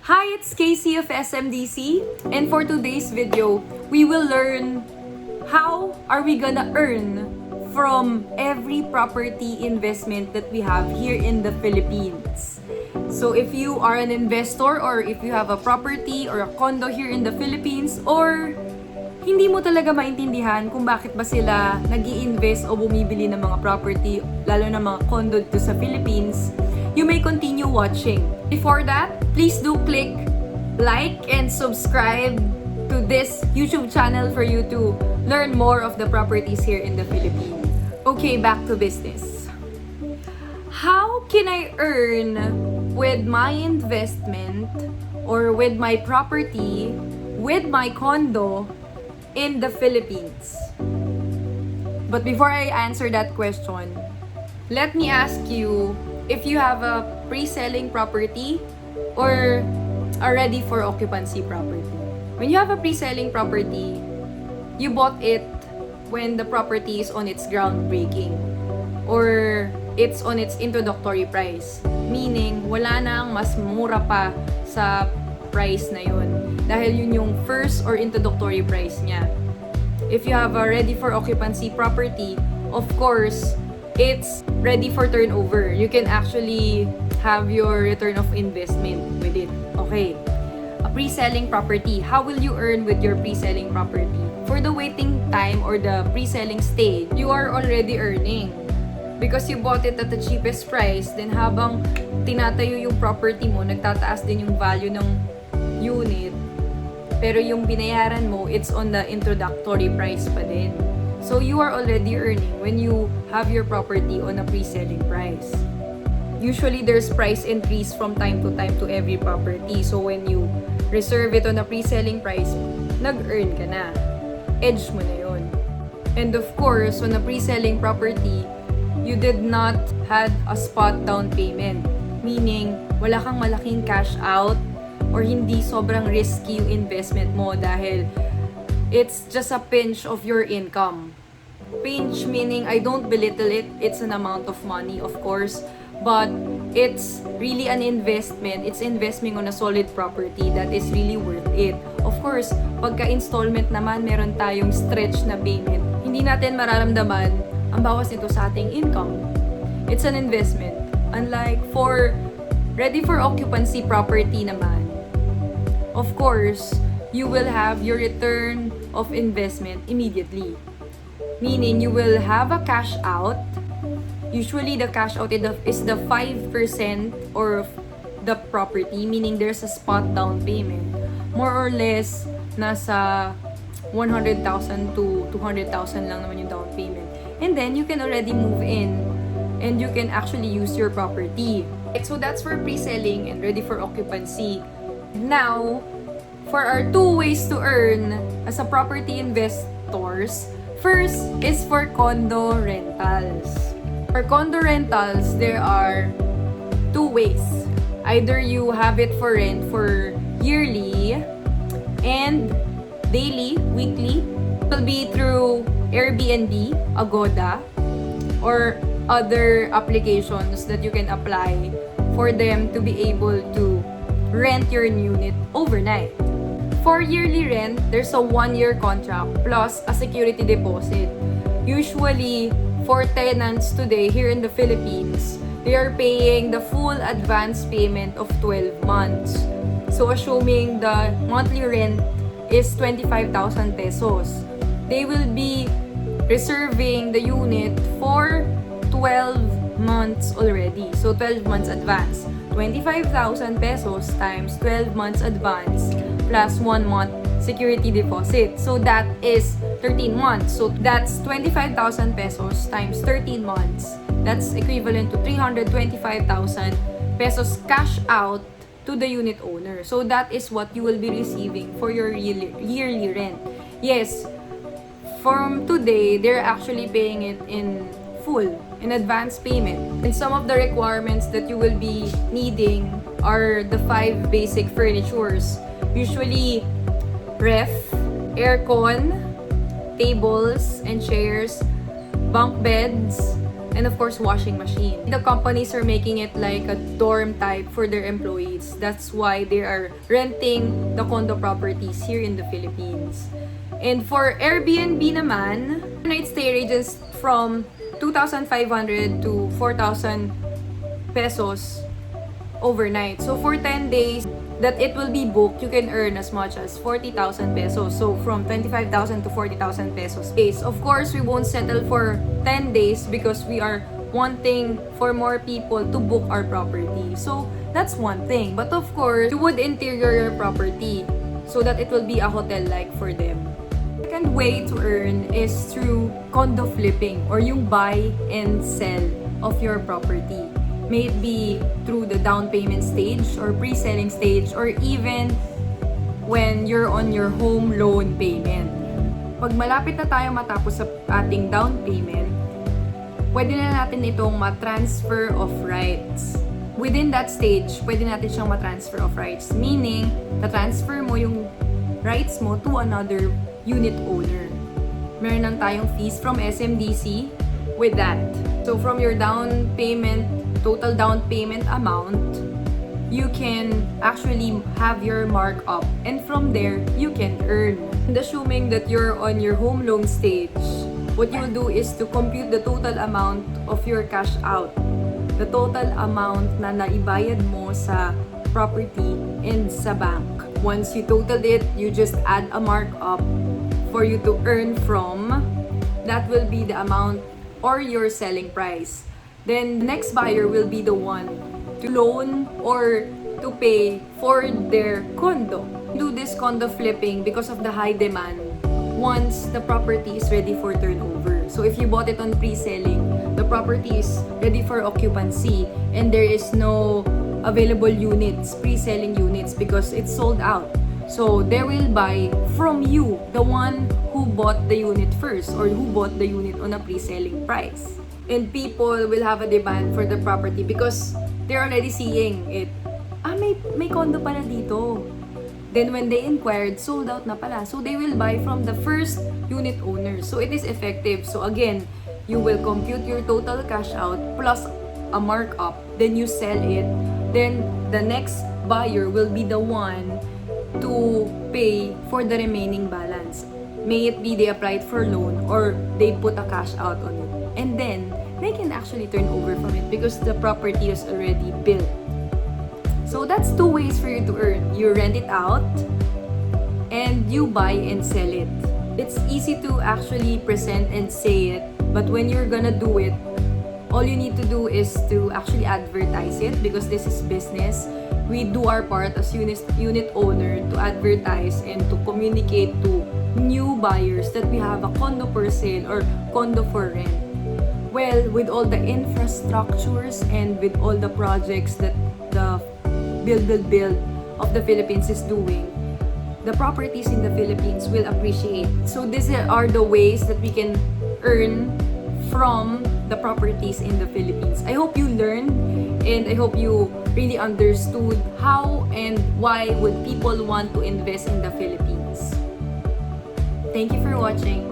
Hi, it's Casey of SMDC, and for today's video, we will learn how are we gonna earn from every property investment that we have here in the Philippines. So if you are an investor or if you have a property or a condo here in the Philippines, or hindi mo talaga maintindihan kung bakit ba sila nag-i-invest o bumibili ng mga property, lalo na mga condo dito sa Philippines, you may continue watching. Before that, please do click like and subscribe to this YouTube channel for you to learn more of the properties here in the Philippines. Okay, back to business. How can I earn with my investment or with my property, with my condo in the Philippines? But before I answer that question, let me ask you if you have a pre-selling property or a ready for occupancy property. When you have a pre-selling property, you bought it when the property is on its groundbreaking or it's on its introductory price. Meaning, wala nang mas mura pa sa price na yun. Dahil yun yung first or introductory price niya. If you have a ready for occupancy property, of course, it's ready for turnover. You can actually have your return of investment with it. Okay. A pre-selling property. How will you earn with your pre-selling property? For the waiting time or the pre-selling stage, you are already earning. Because you bought it at the cheapest price, then habang tinatayo yung property mo, nagtataas din yung value ng unit. Pero yung binayaran mo, it's on the introductory price pa din. So you are already earning when you have your property on a pre-selling price. Usually there's price increase from time to every property. So when you reserve it on a pre-selling price, nag-earn ka na. Edge mo na yun. And of course, on a pre-selling property, you did not had a spot down payment. Meaning, wala kang malaking cash out or hindi sobrang risky yung investment mo dahil it's just a pinch of your income. Pinch meaning I don't belittle it. It's an amount of money, of course. But it's really an investment. It's investing on a solid property that is really worth it. Of course, pagka-installment naman, meron tayong stretch na payment. Hindi natin mararamdaman ang bawas nito sa ating income. It's an investment. Unlike for ready for occupancy property naman, of course, you will have your return of investment immediately. Meaning, you will have a cash out. Usually, the cash out is the 5% or the property. Meaning, there's a spot down payment. More or less, nasa 100,000 to 200,000 lang naman yung down payment. And then, you can already move in and you can actually use your property. So, that's for pre-selling and ready for occupancy. Now, for our two ways to earn as a property investors, first is for condo rentals. For condo rentals, there are two ways. Either you have it for rent for yearly and daily, weekly. It will be through Airbnb, Agoda, or other applications that you can apply for them to be able to rent your unit overnight. For yearly rent, there's a 1-year contract plus a security deposit. Usually, for tenants today here in the Philippines, they are paying the full advance payment of 12 months. So, assuming the monthly rent is 25,000 pesos, they will be reserving the unit for 12 months already. So, 12 months advance. 25,000 pesos times 12 months advance plus 1 month security deposit. So that is 13 months. So that's 25,000 pesos times 13 months. That's equivalent to 325,000 pesos cash out to the unit owner. So that is what you will be receiving for your yearly rent. Yes, from today, they're actually paying it in full, in advance payment. And some of the requirements that you will be needing are the 5 basic furnitures. Usually, ref, aircon, tables and chairs, bunk beds, and of course washing machine. The companies are making it like a dorm type for their employees. That's why they are renting the condo properties here in the Philippines. And for Airbnb naman, night stay ranges from 2,500 to 4,000 pesos overnight. So for 10 days that it will be booked, you can earn as much as 40,000 pesos. So from 25,000 to 40,000 pesos. Of course, we won't settle for 10 days because we are wanting for more people to book our property. So that's one thing. But of course, you would interior your property so that it will be a hotel-like for them. Second way to earn is through condo flipping or yung buy and sell of your property. May it be through the down payment stage or pre-selling stage or even when you're on your home loan payment. Pag malapit na tayo matapos sa ating down payment, pwede na natin itong ma-transfer of rights. Within that stage, pwede natin siyang ma-transfer of rights. Meaning, na-transfer mo yung rights mo to another unit owner. Meron lang tayong fees from SMDC with that. So from your down payment, total down payment amount, you can actually have your markup, and from there you can earn. And assuming that you're on your home loan stage, what you'll do is to compute the total amount of your cash out, the total amount na naibayad mo sa property and sa bank. Once you total it, you just add a markup for you to earn from. That will be the amount or your selling price. Then the next buyer will be the one to loan or to pay for their condo. Do this condo flipping because of the high demand once the property is ready for turnover. So if you bought it on pre-selling, the property is ready for occupancy and there is no available units, pre-selling units because it's sold out. So they will buy from you, the one who bought the unit first or who bought the unit on a pre-selling price. And people will have a demand for the property because they're already seeing it. May condo pala dito. Then when they inquired, sold out na pala. So they will buy from the first unit owner. So it is effective. So again, you will compute your total cash out plus a markup. Then you sell it. Then the next buyer will be the one to pay for the remaining balance. May it be they applied for loan or they put a cash out on it. And then, they can actually turn over from it because the property is already built. So that's two ways for you to earn. You rent it out and you buy and sell it. It's easy to actually present and say it, but when you're gonna do it, all you need to do is to actually advertise it because this is business. We do our part as unit owner to advertise and to communicate to new buyers that we have a condo for sale or condo for rent. Well, with all the infrastructures and with all the projects that the build of the Philippines is doing, the properties in the Philippines will appreciate. So these are the ways that we can earn from the properties in the Philippines. I hope you learned and I hope you really understood how and why would people want to invest in the Philippines. Thank you for watching.